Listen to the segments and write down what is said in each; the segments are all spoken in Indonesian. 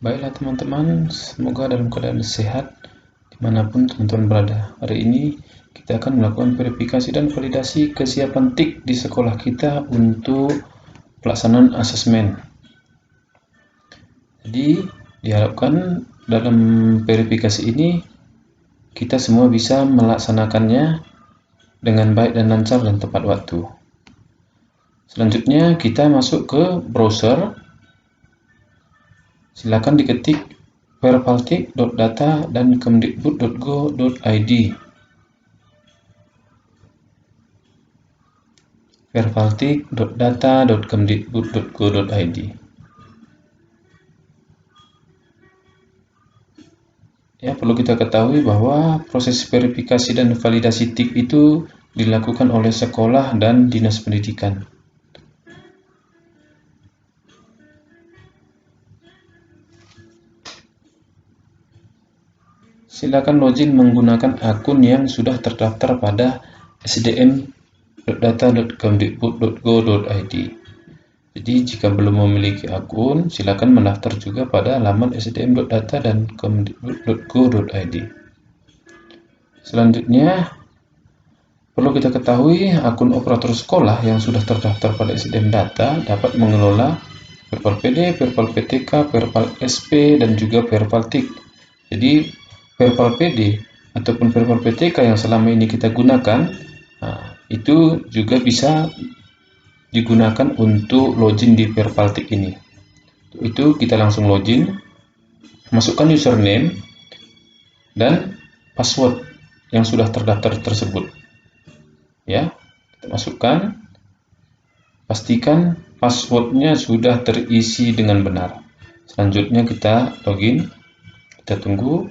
Baiklah teman-teman, semoga dalam keadaan sehat dimanapun teman-teman berada. Hari ini kita akan melakukan verifikasi dan validasi kesiapan TIK di sekolah kita untuk pelaksanaan asesmen. Jadi diharapkan dalam verifikasi ini kita semua bisa melaksanakannya dengan baik dan lancar dan tepat waktu. Selanjutnya kita masuk ke browser. Silakan diketik vervaltik.data dan kemdikbud.go.id. vervaltik.data.kemdikbud.go.id. Ya, perlu kita ketahui bahwa proses verifikasi dan validasi TIK itu dilakukan oleh sekolah dan dinas pendidikan. Silakan login menggunakan akun yang sudah terdaftar pada sdm.data.kemdikbud.go.id. Jadi jika belum memiliki akun, silakan mendaftar juga pada laman sdm.data dan kemdikbud.go.id. Selanjutnya, perlu kita ketahui akun operator sekolah yang sudah terdaftar pada SDM Data dapat mengelola Verval PD, Verval PTK, Verval SP, dan juga Verval TIK. Jadi Verval PD ataupun Verval PTK yang selama ini kita gunakan, itu juga bisa digunakan untuk login di Verval TIK ini. Itu kita langsung login, masukkan username dan password yang sudah terdaftar tersebut. Ya, kita masukkan, pastikan passwordnya sudah terisi dengan benar. Selanjutnya kita login, kita tunggu.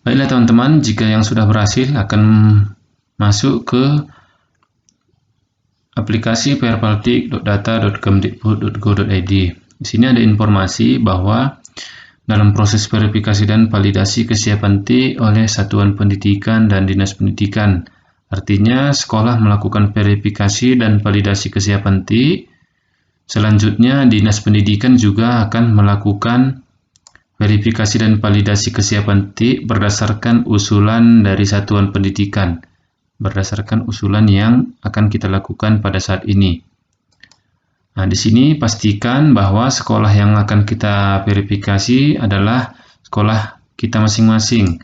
Baiklah teman-teman, jika yang sudah berhasil akan masuk ke aplikasi vervaltik.data.kemdikbud.go.id. Di sini ada informasi bahwa dalam proses verifikasi dan validasi kesiapan TIK oleh Satuan Pendidikan dan Dinas Pendidikan. Artinya sekolah melakukan verifikasi dan validasi kesiapan TIK. Selanjutnya Dinas Pendidikan juga akan melakukan verifikasi dan validasi kesiapan TIK berdasarkan usulan dari Satuan Pendidikan. Berdasarkan usulan yang akan kita lakukan pada saat ini. Nah, di sini pastikan bahwa sekolah yang akan kita verifikasi adalah sekolah kita masing-masing.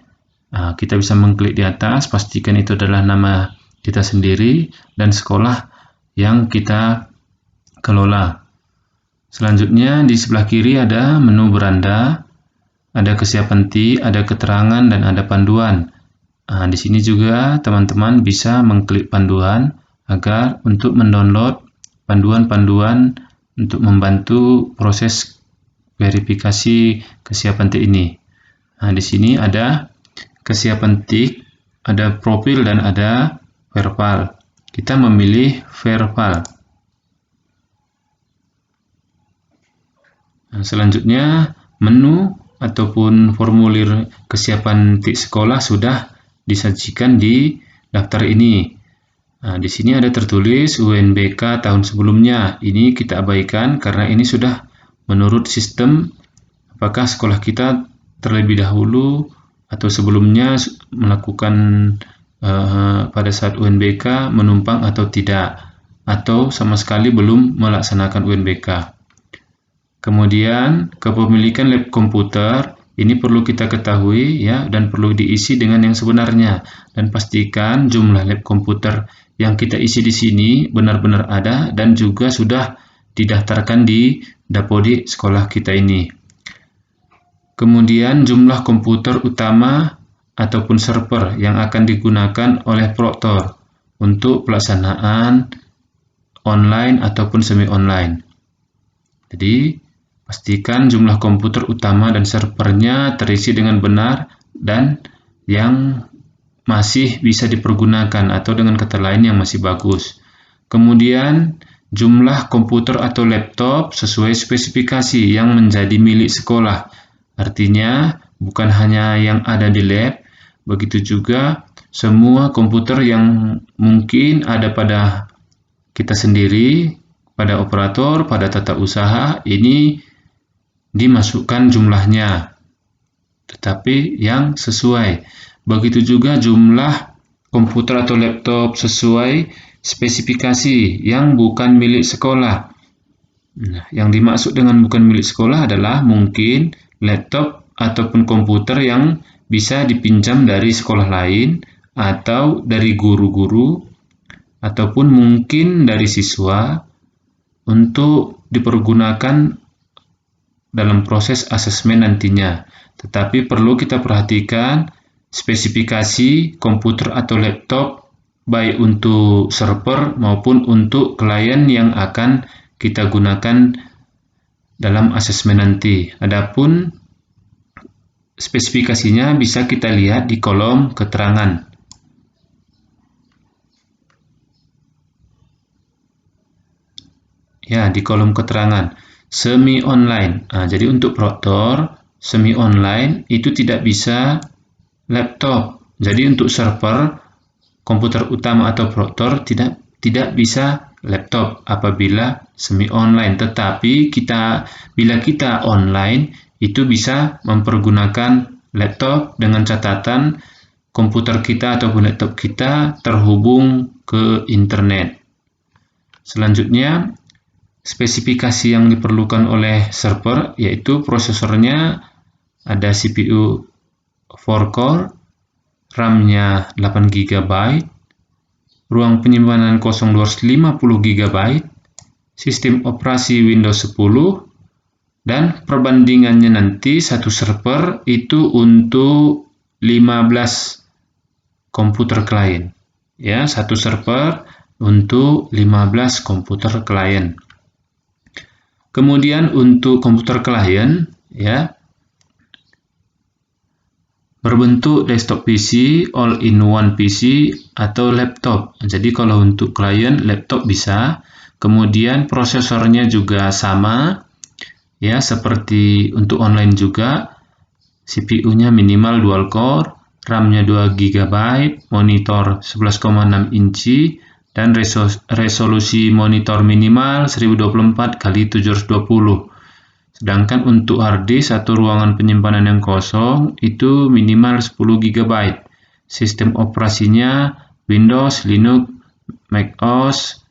Nah, kita bisa mengklik di atas, pastikan itu adalah nama kita sendiri dan sekolah yang kita kelola. Selanjutnya di sebelah kiri ada menu beranda, ada kesiapan TIK, ada keterangan dan ada panduan. Nah, di sini juga teman-teman bisa mengklik panduan agar untuk mendownload panduan-panduan untuk membantu proses verifikasi kesiapan TIK ini. Nah, di sini ada kesiapan TIK, ada profil dan ada verval. Kita memilih verval. Nah, selanjutnya menu ataupun formulir kesiapan TIK sekolah sudah disajikan di daftar ini. Nah, di sini ada tertulis UNBK tahun sebelumnya. Ini kita abaikan karena ini sudah menurut sistem apakah sekolah kita terlebih dahulu atau sebelumnya melakukan pada saat UNBK menumpang atau tidak, atau sama sekali belum melaksanakan UNBK. Kemudian kepemilikan lab komputer ini perlu kita ketahui ya, dan perlu diisi dengan yang sebenarnya, dan pastikan jumlah lab komputer yang kita isi di sini benar-benar ada dan juga sudah didaftarkan di Dapodik sekolah kita ini. Kemudian jumlah komputer utama ataupun server yang akan digunakan oleh proktor untuk pelaksanaan online ataupun semi online. Jadi pastikan jumlah komputer utama dan servernya terisi dengan benar dan yang masih bisa dipergunakan atau dengan kata lain yang masih bagus. Kemudian jumlah komputer atau laptop sesuai spesifikasi yang menjadi milik sekolah. Artinya bukan hanya yang ada di lab, begitu juga semua komputer yang mungkin ada pada kita sendiri, pada operator, pada tata usaha, ini dimasukkan jumlahnya, tetapi yang sesuai. Begitu juga jumlah komputer atau laptop sesuai spesifikasi yang bukan milik sekolah. Nah, yang dimaksud dengan bukan milik sekolah adalah mungkin laptop ataupun komputer yang bisa dipinjam dari sekolah lain atau dari guru-guru ataupun mungkin dari siswa untuk dipergunakan dalam proses asesmen nantinya. Tetapi perlu kita perhatikan spesifikasi komputer atau laptop baik untuk server maupun untuk klien yang akan kita gunakan dalam asesmen nanti. Adapun spesifikasinya bisa kita lihat di kolom keterangan. Ya, di kolom keterangan. Semi online. Nah, jadi untuk proktor, semi online itu tidak bisa laptop. Jadi untuk server, komputer utama atau proktor tidak bisa laptop apabila semi online. Tetapi bila kita online itu bisa mempergunakan laptop dengan catatan komputer kita ataupun laptop kita terhubung ke internet. Selanjutnya, spesifikasi yang diperlukan oleh server yaitu prosesornya ada CPU 4-core, RAM-nya 8 GB, ruang penyimpanan kosong 250 GB, sistem operasi Windows 10, dan perbandingannya nanti satu server itu untuk 15 komputer klien. Ya, satu server untuk 15 komputer klien. Kemudian untuk komputer klien, ya, berbentuk desktop PC, all-in-one PC, atau laptop. Jadi kalau untuk klien, laptop bisa. Kemudian prosesornya juga sama, ya, seperti untuk online juga. CPU-nya minimal dual core, RAM-nya 2 GB, monitor 11,6 inci, dan resolusi monitor minimal 1024 x 720. Sedangkan untuk hard disk atau ruangan penyimpanan yang kosong itu minimal 10 GB. Sistem operasinya Windows, Linux, Mac OS,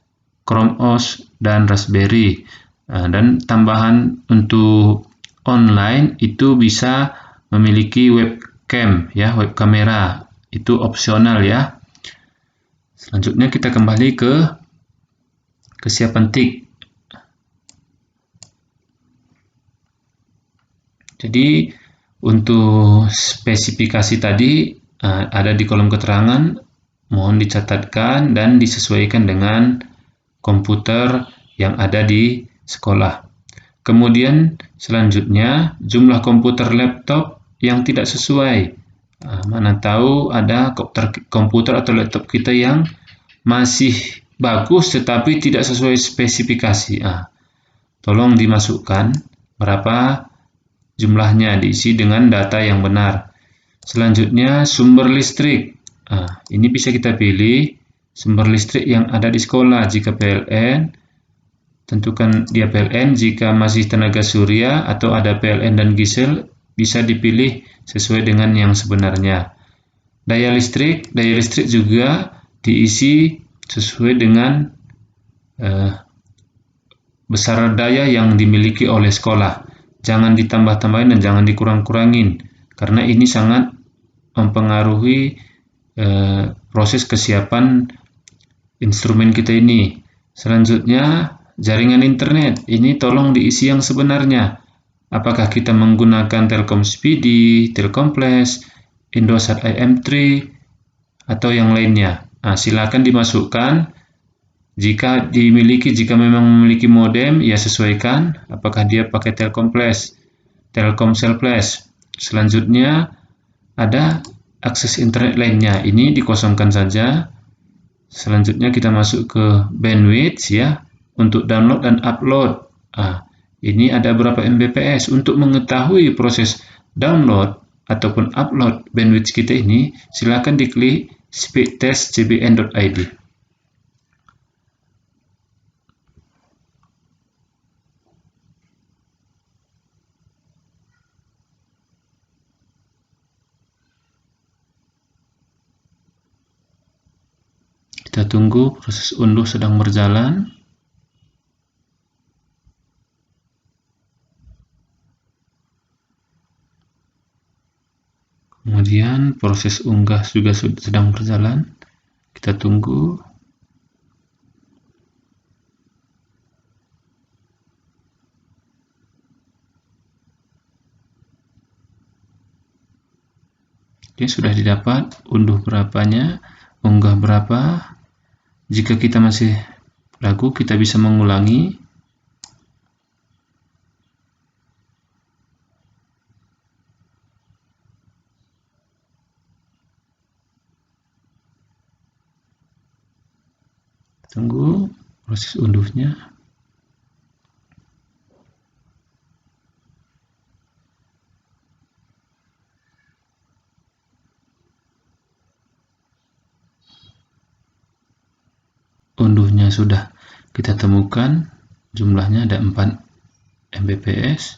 Chrome OS, dan Raspberry. Dan tambahan untuk online itu bisa memiliki webcam, ya, web kamera. Itu opsional, ya. Selanjutnya kita kembali ke kesiapan TIK. Jadi untuk spesifikasi tadi ada di kolom keterangan, mohon dicatatkan dan disesuaikan dengan komputer yang ada di sekolah. Kemudian selanjutnya jumlah komputer laptop yang tidak sesuai. Mana tahu ada komputer atau laptop kita yang masih bagus tetapi tidak sesuai spesifikasi. Tolong dimasukkan berapa jumlahnya, diisi dengan data yang benar. Selanjutnya sumber listrik. Ini bisa kita pilih sumber listrik yang ada di sekolah. Jika PLN, tentukan dia PLN. Jika masih tenaga surya atau ada PLN dan diesel, bisa dipilih sesuai dengan yang sebenarnya. Daya listrik juga diisi sesuai dengan besar daya yang dimiliki oleh sekolah. Jangan ditambah-tambahin dan jangan dikurang-kurangin, karena ini sangat mempengaruhi proses kesiapan instrumen kita ini. Selanjutnya, jaringan internet. Ini tolong diisi yang sebenarnya. Apakah kita menggunakan Telkom Speedy, Telkom Flash, Indosat IM3, atau yang lainnya. Silakan dimasukkan. Jika memang memiliki modem, ya sesuaikan. Apakah dia pakai Telkom Flash, Telkomsel Flash. Selanjutnya, ada akses internet lainnya. Ini dikosongkan saja. Selanjutnya kita masuk ke bandwidth, ya, untuk download dan upload. Ini ada berapa Mbps. Untuk mengetahui proses download ataupun upload bandwidth kita ini, silakan diklik speedtest.cbn.id. Kita tunggu, proses unduh sedang berjalan. Kemudian proses unggah juga sedang berjalan. Kita tunggu. Oke, sudah didapat. Unduh berapanya, unggah berapa. Jika kita masih ragu, kita bisa mengulangi. Tunggu proses unduhnya. Unduhnya sudah kita temukan, jumlahnya ada 4 Mbps.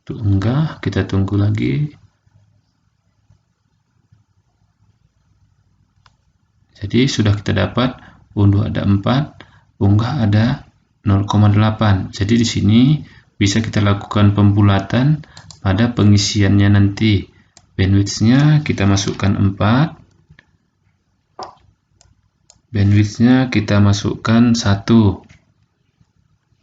Untuk unggah, kita tunggu lagi. Jadi sudah kita dapat, unduh ada 4, unggah ada 0,8. Jadi di sini bisa kita lakukan pembulatan pada pengisiannya nanti. Bandwidth-nya kita masukkan 4. Bandwidth-nya kita masukkan 1.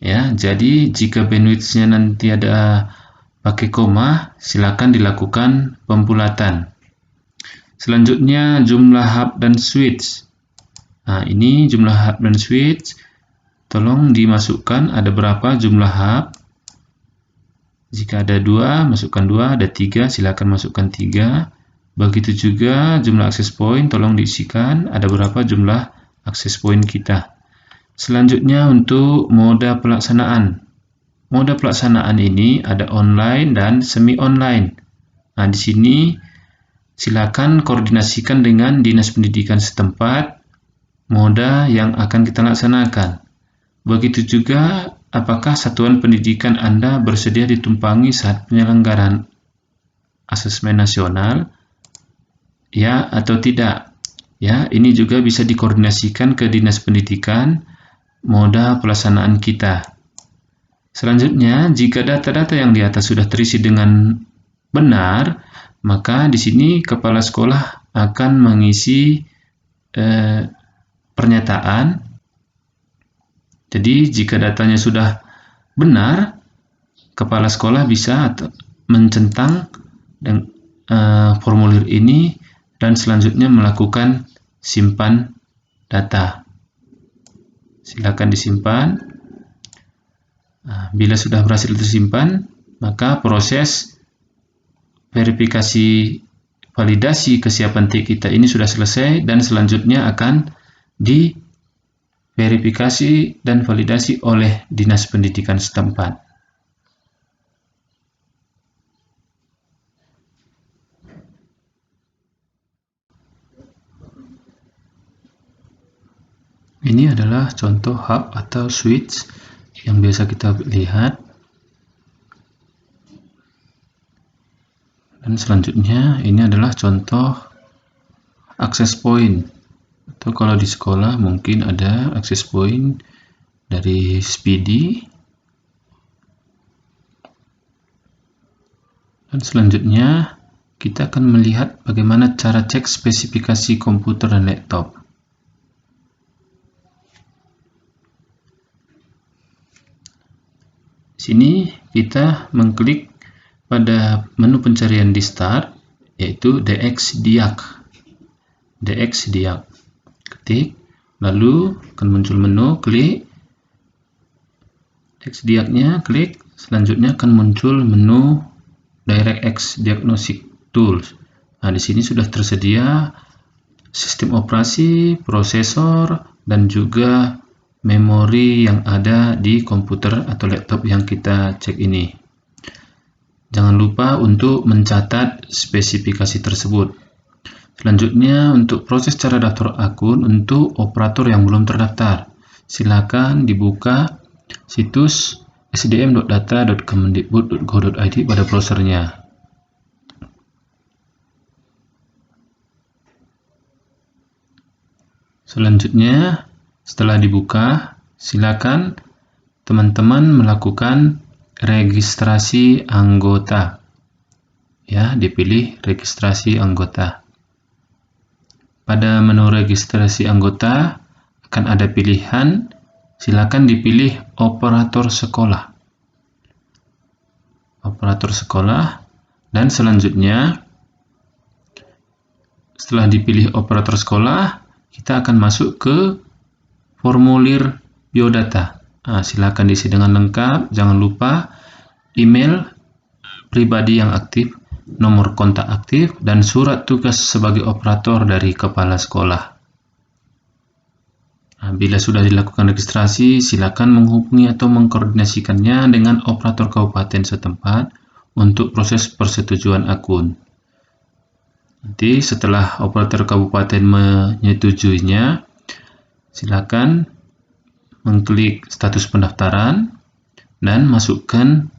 Ya, jadi jika bandwidth-nya nanti ada pakai koma, silakan dilakukan pembulatan. Selanjutnya jumlah hub dan switch. Nah, ini jumlah hub dan switch. Tolong dimasukkan ada berapa jumlah hub. Jika ada 2, masukkan 2, ada 3, silakan masukkan 3. Begitu juga jumlah access point, tolong diisikan ada berapa jumlah access point kita. Selanjutnya untuk moda pelaksanaan. Moda pelaksanaan ini ada online dan semi online. Nah, di sini silakan koordinasikan dengan Dinas Pendidikan setempat moda yang akan kita laksanakan. Begitu juga apakah satuan pendidikan Anda bersedia ditumpangi saat penyelenggaraan asesmen nasional, ya atau tidak. Ya, ini juga bisa dikoordinasikan ke Dinas Pendidikan moda pelaksanaan kita. Selanjutnya, jika data-data yang di atas sudah terisi dengan benar, maka di sini kepala sekolah akan mengisi pernyataan. Jadi, jika datanya sudah benar, kepala sekolah bisa mencentang formulir ini dan selanjutnya melakukan simpan data. Silakan disimpan. Nah, bila sudah berhasil tersimpan, maka proses verifikasi validasi kesiapan T kita ini sudah selesai dan selanjutnya akan diverifikasi dan validasi oleh Dinas Pendidikan setempat. Ini adalah contoh hub atau switch yang biasa kita lihat. Dan selanjutnya ini adalah contoh access point. Atau kalau di sekolah mungkin ada access point dari SPD. Dan selanjutnya kita akan melihat bagaimana cara cek spesifikasi komputer dan laptop. Sini kita mengklik pada menu pencarian di start, yaitu DXDIAC. DXDIAC. Ketik, lalu akan muncul menu, klik. DXDIAC-nya klik, selanjutnya akan muncul menu DirectX Diagnostic Tools. Nah, di sini sudah tersedia sistem operasi, prosesor, dan juga memori yang ada di komputer atau laptop yang kita cek ini. Jangan lupa untuk mencatat spesifikasi tersebut. Selanjutnya untuk proses cara daftar akun untuk operator yang belum terdaftar. Silakan dibuka situs sdm.data.kemendikbud.go.id pada browsernya. Selanjutnya, setelah dibuka, silakan teman-teman melakukan registrasi anggota. Ya, dipilih registrasi anggota. Pada menu registrasi anggota akan ada pilihan, silakan dipilih operator sekolah. Operator sekolah, dan selanjutnya setelah dipilih operator sekolah, kita akan masuk ke formulir biodata. Silakan diisi dengan lengkap, jangan lupa email pribadi yang aktif, nomor kontak aktif, dan surat tugas sebagai operator dari kepala sekolah. Bila sudah dilakukan registrasi, silakan menghubungi atau mengkoordinasikannya dengan operator kabupaten setempat untuk proses persetujuan akun. Nanti setelah operator kabupaten menyetujuinya, silakan mengklik status pendaftaran dan masukkan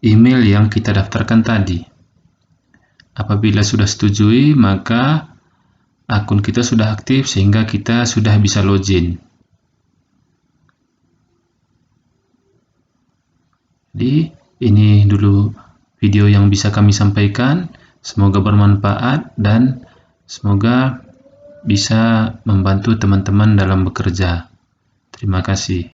email yang kita daftarkan tadi. Apabila sudah setujui, maka akun kita sudah aktif sehingga kita sudah bisa login. Jadi ini dulu video yang bisa kami sampaikan. Semoga bermanfaat dan semoga bisa membantu teman-teman dalam bekerja. Terima kasih.